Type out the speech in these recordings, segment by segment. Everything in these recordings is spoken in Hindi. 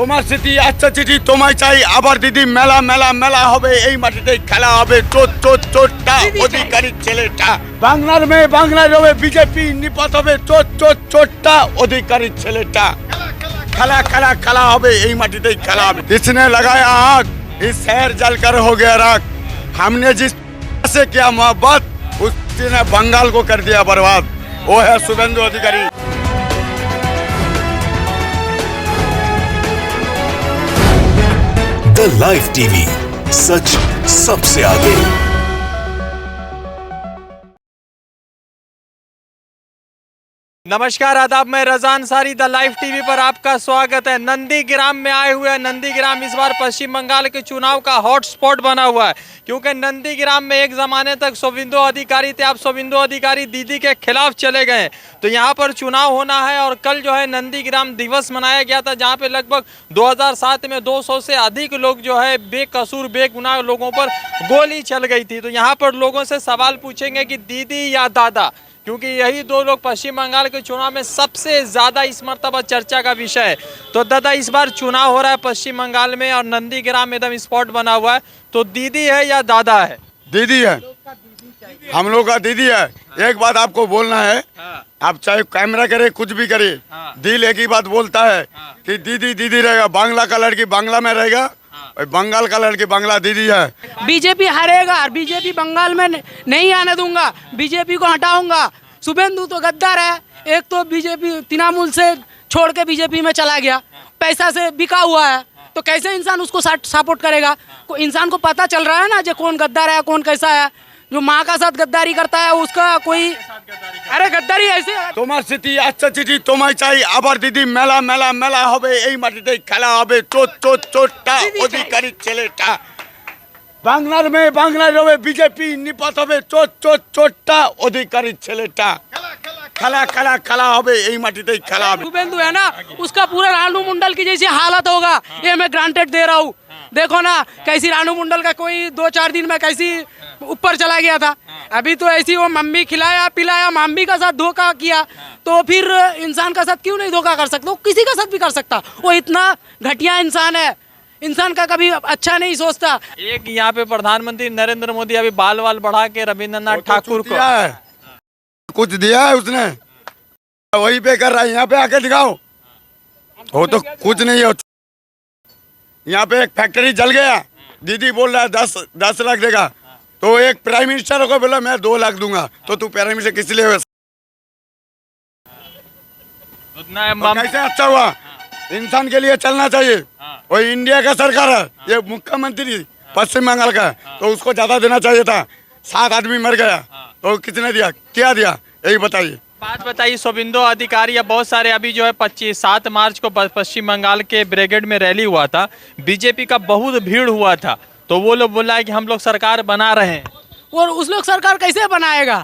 তোমার স্মৃতি আচ্ছা চিঠি তোমায় চাই আবার দিদি মেলা মেলা মেলা হবে এই মাটিতেই খেলা হবে চোর চোর চোরটা অধিকারী ছেলেটা বাংলার মেয়ে বাংলায় রবে বিজেপি নিপাত হবে চোর চোর চোরটা অধিকারী ছেলেটা খেলা খেলা খেলা হবে এই মাটিতেই খেলা হবে जिसने लगाया आग इस शहर जलकर हो गया राख हमने जिस से किया मोहब्बत उसने बंगाल को कर दिया बर्बाद वो है शुभेंदु अधिकारी। द लाइव टीवी सच सबसे आगे। नमस्कार आदाब, मैं रजा अंसारी द लाइव टीवी पर आपका स्वागत है। नंदीग्राम में आए हुए हैं। नंदीग्राम इस बार पश्चिम बंगाल के चुनाव का हॉट स्पॉट बना हुआ है, क्योंकि नंदीग्राम में एक ज़माने तक शुभेंदु अधिकारी थे। अब शुभेंदु अधिकारी दीदी के खिलाफ चले गए, तो यहाँ पर चुनाव होना है। और कल जो है नंदीग्राम दिवस मनाया गया था, जहाँ पे लगभग 2007 में 200 से अधिक लोग जो है बेकसूर बेगुनाह लोगों पर गोली चल गई थी। तो यहाँ पर लोगों से सवाल पूछेंगे कि दीदी या दादा, क्योंकि यही दो लोग पश्चिम बंगाल के चुनाव में सबसे ज़्यादा इस मर्तबा चर्चा का विषय है। तो दादा, इस बार चुनाव हो रहा है पश्चिम बंगाल में और नंदीग्राम एकदम स्पॉट बना हुआ है, तो दीदी है या दादा है? दीदी है, हम लोग का दीदी है। एक बात आपको बोलना है, आप चाहे कैमरा करे कुछ भी करे, दिल एक ही बात बोलता है कि दीदी दीदी रहेगा। बांग्ला का लड़की बांग्ला में रहेगा, बंगाल का लड़की बांग्ला दीदी है। बीजेपी हारेगा और बीजेपी बंगाल में नहीं आने दूंगा, बीजेपी को हटाऊंगा। शुभेंदु तो गद्दार है। एक तो बीजेपी तृणमूल से छोड़ के बीजेपी में चला गया, पैसा से बिका हुआ है, तो कैसे इंसान उसको सपोर्ट करेगा? इंसान को पता चल रहा है ना जो कौन गद्दार है कौन कैसा है। जो माँ का साथ गद्दारी करता है उसका कोई, अरे गद्दारी ऐसे। তোমার স্মৃতি আচ্ছা চিঠি তোমায় চাই আবার দিদি মেলা মেলা মেলা হবে এই মাটিতেই খেলা হবে চোর চোর চোরটা অধিকারী ছেলেটা বাংলার মেয়ে বাংলায় রবে বিজেপি নিপাত হবে চোর চোর চোরটা অধিকারী ছেলেটা খেলা খেলা খেলা হবে এই মাটিতেই খেলা হবে। शुभेंदु है ना, उसका पूरा रानू मंडल की जैसी हालत होगा, ये मैं ग्रांटेड दे रहा हूँ। देखो ना कैसी रानू मंडल का कोई 2-4 दिन में कैसी ऊपर चला गया था, अभी तो ऐसी वो मम्मी खिलाया पिलाया, मम्मी का साथ धोखा किया, तो फिर इंसान का साथ क्यों नहीं धोखा कर सकता? वो किसी का साथ भी कर सकता, वो इतना घटिया इंसान है, इंसान का कभी अच्छा नहीं सोचता। एक यहाँ पे प्रधानमंत्री नरेंद्र मोदी अभी बाल वाल बढ़ा के रविंद्रनाथ ठाकुर को कुछ दिया है उसने, वही पे कर रहा है। यहाँ पे आके दिखाओ, वो तो कुछ नहीं है। यहाँ पे एक फैक्ट्री जल गया, दीदी बोल रहा है 10 लाख देगा, तो एक प्राइम मिनिस्टर को बोला मैं 2 लाख दूंगा, तो तू प्राइम मिनिस्टर किस लिए उतना कैसे? अच्छा हुआ, इंसान के लिए चलना चाहिए। और इंडिया का सरकार है, ये मुख्यमंत्री पश्चिम बंगाल का है, तो उसको ज्यादा देना चाहिए था। 7 आदमी मर गया, तो किसने दिया, क्या दिया, यही बताइए। बात बताइए, शुभेंदु अधिकारी या बहुत सारे अभी जो है 7 मार्च को पश्चिम बंगाल के ब्रिगेड में रैली हुआ था, बीजेपी का बहुत भीड़ हुआ था, तो वो लोग बोला है कि हम लोग सरकार बना रहे हैं। और उस लोग सरकार कैसे बनाएगा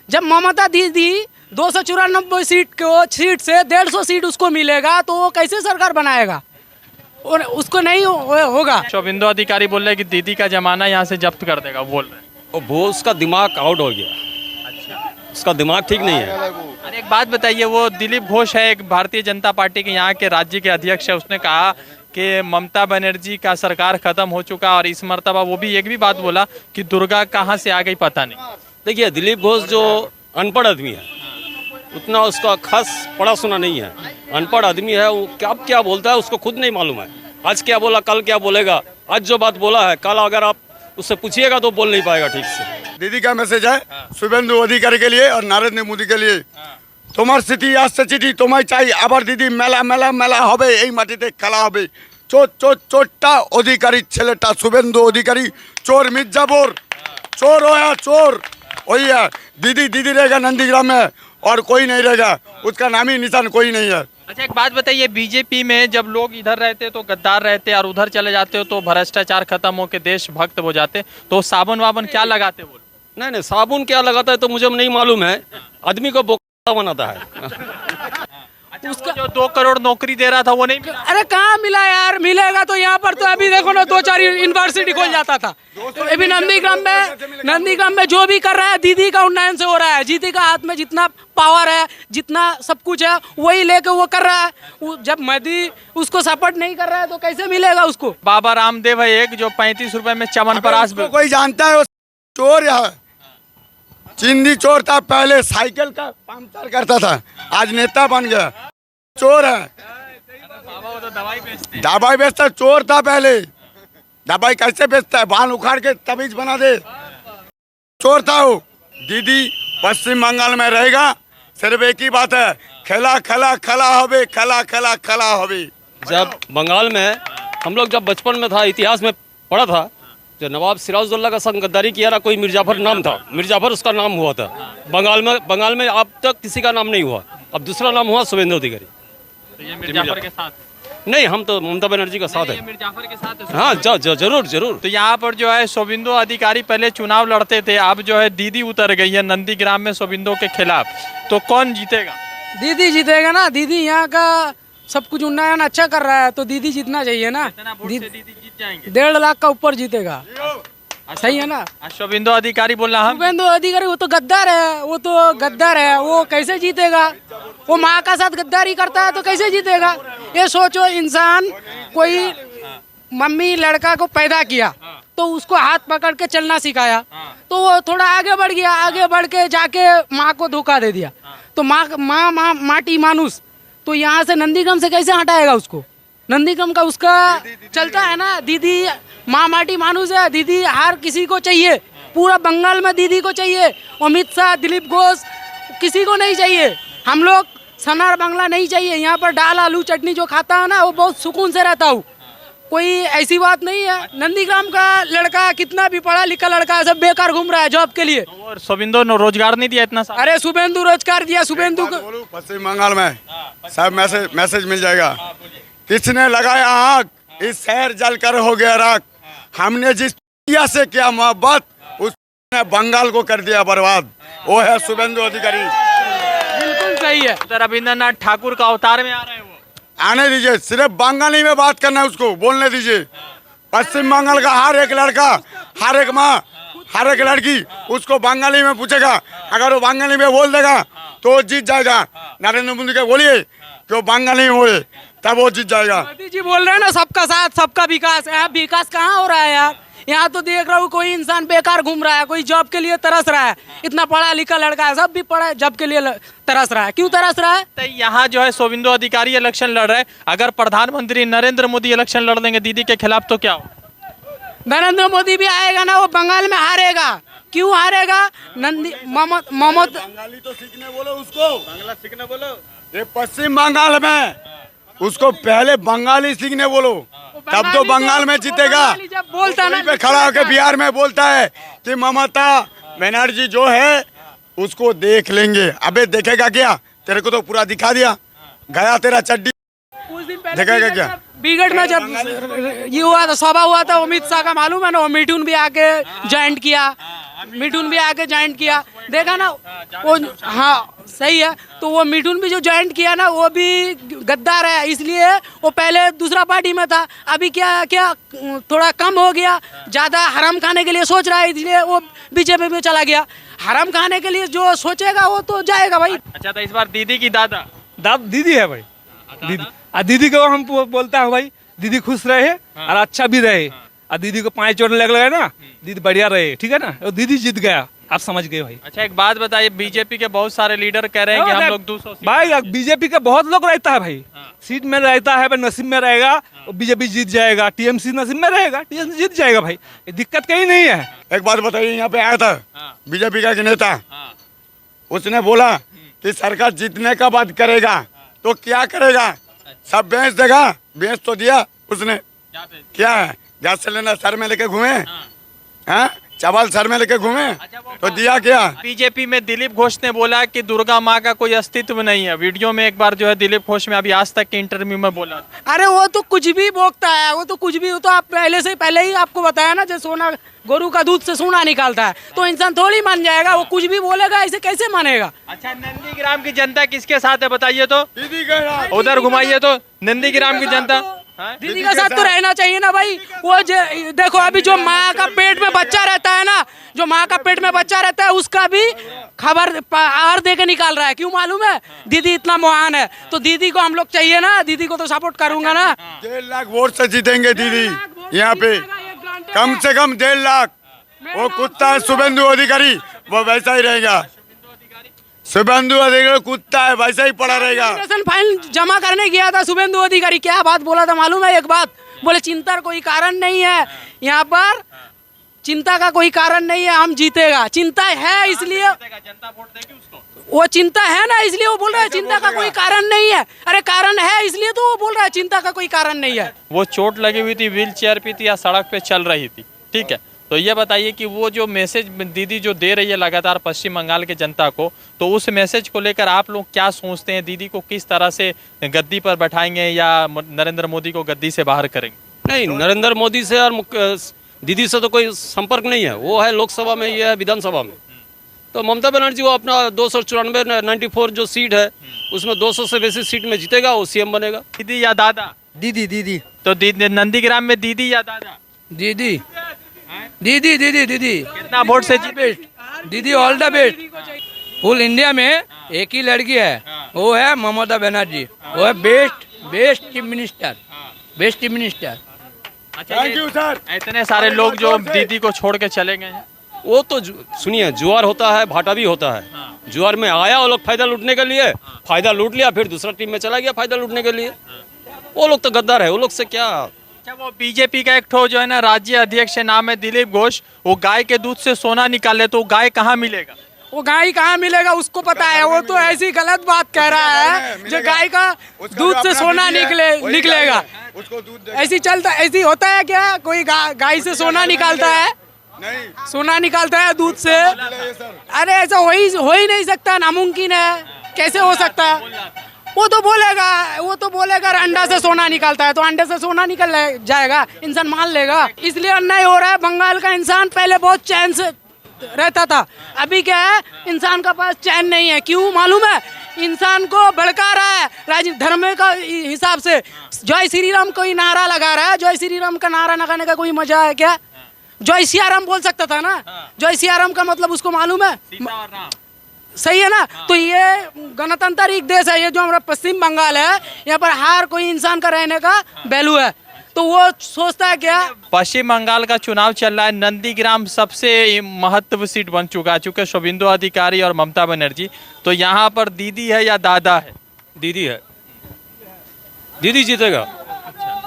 जब ममता दीदी 294 सीट से 150 सीट उसको मिलेगा, तो वो कैसे सरकार बनाएगा? और उसको नहीं होगा। शुभेंदु अधिकारी बोल रहे हैं कि दीदी का जमाना यहाँ से जब्त कर देगा, बोल रहे हैं। वो उसका दिमाग आउट हो गया, उसका दिमाग ठीक नहीं है। अरे एक बात बताइए, वो दिलीप घोष है, एक भारतीय जनता पार्टी के यहाँ के राज्य के अध्यक्ष है, उसने कहा कि ममता बनर्जी का सरकार खत्म हो चुका, और इस मर्तबा वो भी एक भी बात बोला कि दुर्गा कहाँ से आ गई पता नहीं। देखिए, दिलीप घोष जो अनपढ़ आदमी है, उतना उसका खास पढ़ा सुना नहीं है, अनपढ़ आदमी है। वो क्या बोलता है उसको खुद नहीं मालूम है। आज क्या बोला, कल क्या बोलेगा। आज जो बात बोला है, कल अगर आप उससे पूछिएगा तो बोल नहीं पाएगा ठीक से। दीदी का मैसेज है शुभेंदु अधिकारी के लिए और नरेंद्र मोदी के लिए, তোমার স্মৃতি আসছে চিঠি তোমায় চাই আবার দিদি মেলা মেলা মেলা হবে এই মাটিতে খেলা হবে চোর চোর চোরটা অধিকারী ছেলেটা শুভেন্দু अधिकारी चोर मिर्जापुर चोर होया चोर वही है। दीदी दीदी रहेगा नंदीग्राम में और कोई नहीं रहेगा, उसका नाम ही निशान कोई नहीं है। अच्छा एक बात बताइए, बीजेपी में जब लोग इधर रहते तो गद्दार रहते और उधर चले जाते हो तो भ्रष्टाचार खत्म हो के देशभक्त हो जाते, तो साबुन वाबुन क्या लगाते बोल? नहीं, साबुन क्या लगाता है तो मुझे नहीं मालूम है। आदमी को बोका बनाता है। उसका 2 करोड़ नौकरी दे रहा था वो नहीं मिला। अरे कहाँ मिला यार, मिलेगा तो यहाँ पर तो अभी देखो ना 2-4 यूनिवर्सिटी खोल जाता था। अभी नंदीग्राम में जो भी कर रहा है दीदी का उन्नयन से हो रहा है। दीदी का हाथ में जितना पावर है, जितना सब कुछ है, वही लेके वो कर रहा है। जब मोदी उसको सपोर्ट नहीं कर रहा है तो कैसे मिलेगा उसको। बाबा रामदेव है एक जो 35 रुपए में च्यवनप्राश उसको कोई जानता है? वो चोर है, चिंदी चोर था, पहले साइकिल का पंचर करता था, आज नेता बन गया। चोर है, बाबा वो तो दवाई बेचते हैं। दवाई बेचता, चोर था पहले। दवाई कैसे बेचता है? बाल उखाड़ के तबीज बना दे। चोर था वो। दीदी पश्चिम बंगाल में रहेगा, सिर्फ एक ही बात है, खला खला खला होवे, खला खला खला होवे। जब बंगाल में हम लोग जब बचपन में था, इतिहास में पढ़ा था, जो नवाब सिराजुद्दौला का संग गद्दारी किया ना, कोई मिर्जाफर नाम था, मिर्जाफर उसका नाम हुआ था। बंगाल में अब तक किसी का नाम नहीं हुआ। अब दूसरा नाम हुआ शुभेंदु अधिकारी। तो ये मिर्जाफर के साथ नहीं, हम तो ममता बनर्जी का साथ ये है। मिर्जाफर के साथ है। हाँ, जरूर जरूर। तो यहाँ पर जो है शुभेंदु अधिकारी पहले चुनाव लड़ते थे, अब जो है दीदी उतर गई है नंदीग्राम में शुभेंदु के खिलाफ। तो कौन जीतेगा? दीदी जीतेगा ना। दीदी यहाँ का सब कुछ उन्नयन अच्छा कर रहा है तो दीदी जीतना चाहिए ना। इतना वोट से दीदी जीत जाएंगे। 1.5 लाख का ऊपर जीतेगा, सही है ना। शुभेंदु अधिकारी बोला हम शुभेंदु अधिकारी वो तो गद्दार है, वो कैसे जीतेगा? वो माँ का साथ गद्दारी करता है तो कैसे जीतेगा? ये सोचो, इंसान कोई मम्मी लड़का को पैदा किया तो उसको हाथ पकड़ के चलना सिखाया, तो वो थोड़ा आगे बढ़ गया, आगे बढ़ के जाके माँ को धोखा दे दिया। तो माटी मानुस तो यहाँ से नंदीग्राम से कैसे हटाएगा उसको? नंदीग्राम का उसका चलता है ना। दीदी माटी मानुस है, दीदी हर किसी को चाहिए, पूरा बंगाल में दीदी को चाहिए। अमित शाह, दिलीप घोष, किसी को नहीं चाहिए। हम लोग सनार बांग्ला नहीं चाहिए। यहाँ पर दाल आलू चटनी जो खाता है ना, वो बहुत सुकून से रहता हूँ। कोई ऐसी बात नहीं है। नंदीग्राम का लड़का कितना भी पढ़ा लिखा लड़का है, सब बेकार घूम रहा है जॉब के लिए। और शुभेंदु ने रोजगार नहीं दिया इतना सारा। अरे शुभेंदु रोजगार दिया। शुभेंदु को पश्चिम बंगाल में सब मैसेज मिल जाएगा। किसने लगाया आग, इस शहर जल कर हो गया राख। हमने जिस से किया मोहब्बत, उसने बंगाल को कर दिया बर्बाद। वो है शुभेंदु अधिकारी। बिल्कुल सही है। तो रविंद्रनाथ ठाकुर का अवतार में आ रहे हैं वो। आने दीजिए, सिर्फ बंगाली में बात करना है, उसको बोलने दीजिए। पश्चिम बंगाल का हर एक लड़का, हर एक माँ, हर एक लड़की उसको बंगाली में पूछेगा। अगर वो बंगाली में बोल देगा तो जीत जाएगा। नरेंद्र मोदी को बोलिए कि वो बंगाली में बोले, तब वो जीत जाएगा। मोदी जी बोल रहे हैं ना, सबका साथ सबका विकास। यहाँ विकास कहाँ हो रहा है यार? यहाँ तो देख रहा हूँ कोई इंसान बेकार घूम रहा है, कोई जॉब के लिए तरस रहा है। इतना पढ़ा लिखा लड़का है, सब भी पढ़ा जॉब के लिए तरस रहा है। क्यों तरस रहा है? तो यहाँ जो है शुभेंदु अधिकारी इलेक्शन लड़ रहे हैं। अगर प्रधानमंत्री नरेंद्र मोदी इलेक्शन लड़ देंगे दीदी के खिलाफ तो क्या हो? नरेंद्र मोदी भी आएगा ना, वो बंगाल में हारेगा। क्यों हारेगा? मोहम्मद बंगाली तो सीखने बोलो उसको, बांग्ला सीखने बोलो। ये पश्चिम बंगाल में उसको पहले बंगाली सीखने बोलो, तब तो बंगाल में जीतेगा। जब बोलता ना पे खड़ा होकर बिहार में बोलता है कि ममता बनर्जी जो है उसको देख लेंगे। अबे देखेगा क्या? तेरे को तो पूरा दिखा दिया, गया तेरा चड्डी। कुछ दिन पहले देखेगा क्या? बीगड़ में जब ये हुआ था, सभा हुआ था अमित शाह का, मालूम है ना? वो मिठुन भी आके ज्वाइंट किया, देखा ना वो। हाँ सही है। तो वो मिठुन भी जो ज्वाइंट किया ना, वो भी गद्दार है, इसलिए वो पहले दूसरा पार्टी में था। अभी क्या थोड़ा कम हो गया, ज्यादा हराम खाने के लिए सोच रहा है, इसलिए वो बीजेपी में चला गया। हराम खाने के लिए जो सोचेगा वो तो जाएगा भाई। अच्छा, तो इस बार दीदी की दादा दीदी है भाई। दीदी को हम बोलता है भाई, दीदी खुश रहे और अच्छा भी रहे। और दीदी को 5 चोट लग गए ना, दीदी बढ़िया रहे, ठीक है ना? और दीदी जीत गया, आप समझ गए भाई। अच्छा, एक बात बताइए, बीजेपी के बहुत सारे लीडर कह रहे हैं कि हम लोग 200 सीट भाई, बीजेपी का बहुत लोग रहता है भाई, सीट में रहता है, नसीब में रहेगा, बीजेपी जीत जाएगा। टीएमसी नसीब में रहेगा, टीएमसी जीत जाएगा भाई, दिक्कत कहीं नहीं है। एक बात बताइए, यहाँ पे आया था बीजेपी का नेता, उसने बोला कि सरकार जीतने का बात करेगा तो क्या करेगा? सब बेच देगा। बेच तो दिया उसने। क्या है? गैस सिलेंडर सर में लेके घूमे, हाँ? चावल सर में लेके घूमे तो दिया क्या? बीजेपी में दिलीप घोष ने बोला कि दुर्गा माँ का कोई अस्तित्व नहीं है। वीडियो में एक बार जो है दिलीप घोष में अभी आज तक के इंटरव्यू में बोला। अरे वो तो कुछ भी बोलता है, वो तो कुछ भी, वो तो आप पहले ही आपको बताया ना, जो सोना गोरू का दूध से सोना निकालता है तो इंसान थोड़ी मान जाएगा। वो कुछ भी बोलेगा, ऐसे कैसे मानेगा? अच्छा, नंदीग्राम की जनता किसके साथ है बताइए तो? दीदी के साथ। उधर घुमाइए तो नंदीग्राम की जनता। दीदी का साथ तो रहना चाहिए ना भाई। वो देखो अभी जो माँ का पेट में बच्चा रहता है ना, जो माँ का पेट में बच्चा रहता है उसका भी खबर आहार दे के निकाल रहा है। क्यों मालूम है? दीदी इतना महान है तो दीदी को हम लोग चाहिए ना, दीदी को तो सपोर्ट करूंगा ना। 1.5 लाख वोट से जीतेंगे दीदी यहाँ पे, कम से कम 1.5 लाख। वो कुत्ता है शुभेंदु अधिकारी, वो वैसा ही रहेगा। शुभेंदु अधिकारी कुत्ता है, वैसा ही पड़ा रहेगा। राशन फाइल जमा करने गया था शुभेंदु अधिकारी, क्या बात बोला था मालूम है? एक बात बोले, चिंता का कोई कारण नहीं है यहाँ पर, चिंता का कोई कारण नहीं है, हम जीतेगा। चिंता है इसलिए, जनता वोट देगी उसको। वो चिंता है ना इसलिए वो बोल रहा है चिंता का कोई कारण नहीं है। अरे कारण है इसलिए तो वो बोल रहा है चिंता का कोई कारण नहीं है। वो चोट लगी हुई थी, व्हील चेयर पे थी या सड़क पे चल रही थी, ठीक है। तो ये बताइए कि वो जो मैसेज दीदी जो दे रही है लगातार पश्चिम बंगाल के जनता को, तो उस मैसेज को लेकर आप लोग क्या सोचते हैं? दीदी को किस तरह से गद्दी पर बैठाएंगे या नरेंद्र मोदी को गद्दी से बाहर करेंगे? नहीं, नरेंद्र मोदी से और दीदी से तो कोई संपर्क नहीं है। वो है लोकसभा में, ये है विधानसभा में। तो ममता बनर्जी वो अपना 294 94 जो सीट है उसमें 200 से बेसी सीट में जीतेगा, वो सीएम बनेगा। दीदी या दादा? दीदी दीदी तो दीदी नंदीग्राम में दीदी या दादा? दीदी दीदी दीदी दीदी कितना वोट से जीते? दीदी all the best. Full India में एक ही लड़की है, वो है ममता बनर्जी। वो है best chief minister, best chief minister. अच्छा, थैंक यू सर। इतने सारे लोग जो दीदी को छोड़ के चले गए हैं, वो तो सुनिए, जुआर होता है, भाटा भी होता है। जुआर में आया वो लोग फायदा लूटने के लिए, फायदा लूट लिया, फिर दूसरा टीम में चला गया फायदा लूटने के लिए। वो लोग तो गद्दार है, वो लोग से क्या। अच्छा, वो बीजेपी का एक ठो जो है ना राज्य अध्यक्ष है, नाम है दिलीप घोष, वो गाय के दूध से सोना निकाले, तो गाय कहाँ मिलेगा? वो गाय कहाँ मिलेगा उसको पता है। वो तो ऐसी गलत बात कह रहा है जो गाय का दूध से सोना निकलेगा। उसको दूध ऐसी चलता, ऐसी होता है क्या? कोई गाय से सोना निकालता है? नहीं, सोना निकालता है दूध से? अरे ऐसा हो ही नहीं सकता, नामुमकिन है। कैसे हो सकता है? वो तो बोलेगा अंडा से सोना निकालता है तो अंडे से सोना निकल जाएगा, इंसान मान लेगा। इसलिए अन्याय हो रहा है। बंगाल का इंसान पहले बहुत चैन से रहता था, अभी क्या है, इंसान का पास चैन नहीं है। क्यों मालूम है? इंसान को भड़का रहा है राजनीति धर्म का हिसाब से। जय श्री राम कोई नारा लगा रहा है, जय श्री राम का नारा लगाने का कोई मजा है क्या? जय सियाराम बोल सकता था ना। जय सियाराम का मतलब उसको मालूम है, सही है ना? तो ये गणतांत्रिक देश है, ये जो हमारा पश्चिम बंगाल है, यहाँ पर हर कोई इंसान का रहने का वैल्यू है। तो वो सोचता है क्या? पश्चिम बंगाल का चुनाव चल रहा है, नंदीग्राम सबसे महत्व सीट बन चुका है, चूंकि शुभेंदु अधिकारी और ममता बनर्जी। तो यहाँ पर दीदी है या दादा है? दीदी है, दीदी जीतेगा।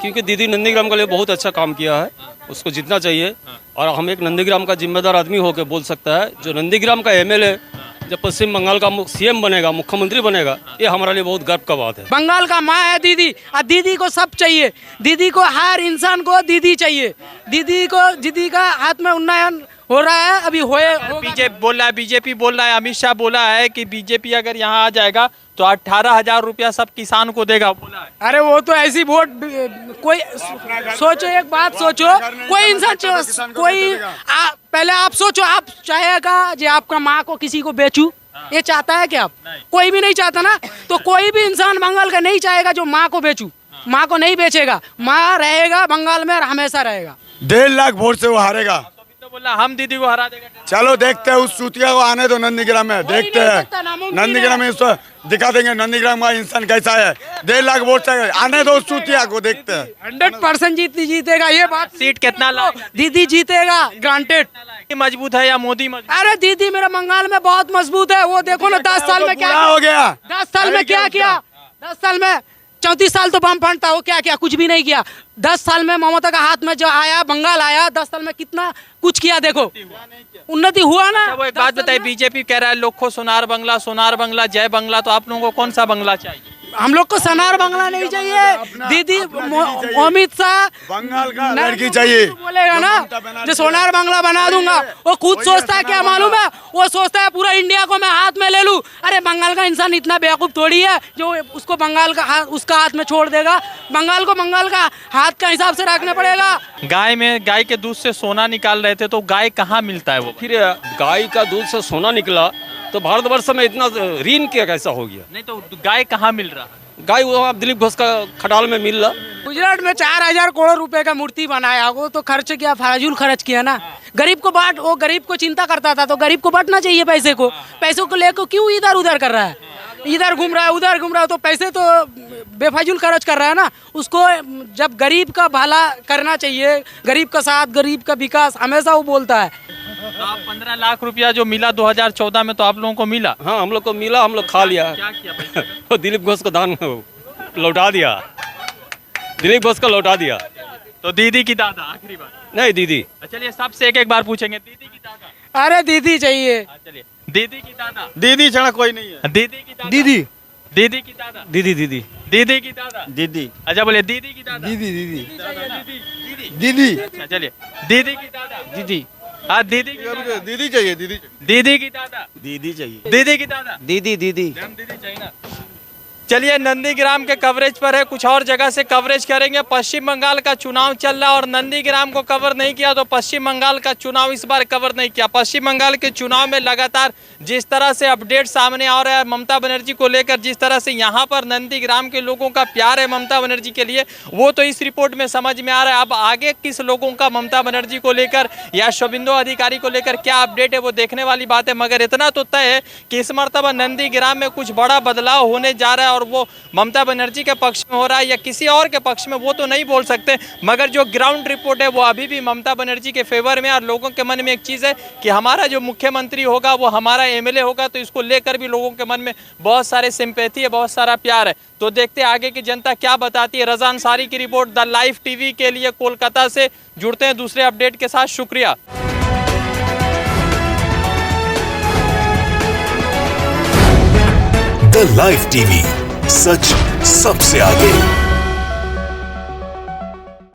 क्योंकि दीदी नंदीग्राम के लिए बहुत अच्छा काम किया है, उसको जीतना चाहिए। और हम एक नंदीग्राम का जिम्मेदार आदमी होकर बोल सकता है, जो नंदीग्राम का एमएलए जब पश्चिम बंगाल का सीएम बनेगा, मुख्यमंत्री बनेगा, ये हमारे लिए बहुत गर्व का बात है। बंगाल का माँ है दीदी, और दीदी को सब चाहिए। दीदी को, हर इंसान को दीदी चाहिए। दीदी का हाथ में उन्नयन हो रहा है, अभी बीजेपी बोल रहा है, अमित शाह बोला है कि बीजेपी अगर यहाँ आ जाएगा तो 18,000 रुपया सब किसान को देगा, बोला है। अरे वो तो ऐसी वोट, कोई सोचो, एक बात सोचो, कोई इंसान पहले आप सोचो, आप चाहेगा जो आपका माँ को किसी को बेचूं? ये चाहता है क्या? आप कोई भी नहीं चाहता ना। तो कोई भी इंसान बंगाल का नहीं चाहेगा जो माँ को बेचूं। माँ को नहीं बेचेगा, माँ रहेगा बंगाल में और हमेशा रहेगा। 1.5 लाख वोट से वो हारेगा। तो बोला हम दीदी को हरा देगा। चलो देखते हैं, उस सूतिया को आने दो नंदीग्राम में, देखते हैं नंदीग्राम में, उसको दिखा देंगे नंदीग्राम का इंसान कैसा है। 1.5 लाख वोट से आने दो उस सूतिया को, देखते हैं। 100% जीतेगा, ये बात। सीट कितना दीदी जीतेगा, ग्रांटेड। मजबूत है या मोदी मजबूत? अरे दीदी मेरा बंगाल में बहुत मजबूत है। वो देखो ना 10 साल में क्या हो गया, 10 साल में क्या किया? 10 साल में 34 साल तो बम फंडता, वो क्या किया? कुछ भी नहीं किया। 10 साल में ममता का हाथ में जो आया, बंगाल आया, 10 साल में कितना कुछ किया, देखो उन्नति हुआ ना। वो एक बात बताइए, बीजेपी कह रहा है लोखो सोनार बंगला, जय बंगला, तो आप लोगों को कौन सा बंगला चाहिए? हम लोग को सनार बंगला नहीं चाहिए दीदी अमित शाह बंगाल का नरेंद्र लड़की मोदी चाहिए तो बोलेगा ना जो सोनार बंगला बना दूंगा वो खुद सोचता है क्या मालूम है वो सोचता है पूरा इंडिया को मैं हाथ में ले लूं अरे बंगाल का इंसान इतना बेवकूफ थोड़ी है जो उसको बंगाल का उसका हाथ में छोड़ देगा बंगाल को बंगाल का हाथ का हिसाब से रखना पड़ेगा गाय के दूध से सोना निकाल रहे थे तो गाय कहाँ मिलता है वो फिर गाय का दूध से सोना निकला तो भारतवर्ष में इतना ऋण क्या कैसा हो गया? नहीं तो गाय कहाँ मिल रहा है? गाय वो दिलीप घोष का खटाल में मिल रहा। गुजरात में 4,000 करोड़ रुपए का मूर्ति बनाया वो तो खर्च किया फाजूल खर्च किया ना गरीब को बांट वो गरीब को चिंता करता था तो गरीब को बांटना चाहिए पैसों को लेकर क्यों इधर उधर कर रहा है इधर घूम रहा है उधर घूम रहा है तो पैसे तो बेफाजूल खर्च कर रहा है ना उसको जब गरीब का भला करना चाहिए गरीब का साथ गरीब का विकास हमेशा वो बोलता है तो आप 15 लाख रुपया जो मिला 2014 में तो आप लोगों को मिला हाँ हम लोग को मिला हम लोग खा लिया क्या किया पैसे का? वो दिलीप घोष को दान लौटा दिया दिलीप घोष को लौटा दिया। तो दीदी की दादा आखिरी बार नहीं दीदी चलिए सबसे एक बार पूछेंगे दीदी की दादा अरे दीदी चाहिए चलिए दीदी की दादा दीदी छड़ा कोई नहीं है दीदी की दादा दीदी दीदी की दादा दीदी दीदी दीदी की दादा दीदी अच्छा बोले दीदी की दादा दीदी दीदी दीदी दीदी अच्छा चलिए दीदी की दादा दीदी हाँ दीदी की दादा दीदी चाहिए दीदी दीदी की दादा दीदी चाहिए दीदी की दादा दीदी दीदी दीदी चाहिए ना चलिए नंदीग्राम के कवरेज पर है कुछ और जगह से कवरेज करेंगे पश्चिम बंगाल का चुनाव चल रहा है और नंदीग्राम को कवर नहीं किया तो पश्चिम बंगाल का चुनाव इस बार कवर नहीं किया पश्चिम बंगाल के चुनाव में लगातार जिस तरह से अपडेट सामने आ रहा है ममता बनर्जी को लेकर जिस तरह से यहाँ पर नंदीग्राम के लोगों का प्यार है ममता बनर्जी के लिए वो तो इस रिपोर्ट में समझ में आ रहा है अब आगे किस लोगों का ममता बनर्जी को लेकर या शुभेंदु अधिकारी को लेकर क्या अपडेट है वो देखने वाली बात है मगर इतना तो तय है कि इस मरतबा नंदीग्राम में कुछ बड़ा बदलाव होने जा रहा है और वो ममता बनर्जी के पक्ष में हो रहा है या किसी और के पक्ष में वो तो नहीं बोल सकते मगर जो ग्राउंड रिपोर्ट है वो अभी भी ममता बनर्जी के फेवर में और लोगों के मन में एक चीज़ है कि हमारा जो मुख्यमंत्री होगा वो हमारा एमएलए होगा तो इसको लेकर भी लोगों के मन में बहुत सारे सिंपैथी है बहुत सारा प्यार है तो देखते हैं आगे की जनता क्या बताती है। रजा अंसारी की रिपोर्ट द लाइव टीवी के लिए कोलकाता से जुड़ते हैं दूसरे अपडेट के साथ शुक्रिया। द लाइव टीवी, सच सबसे आगे।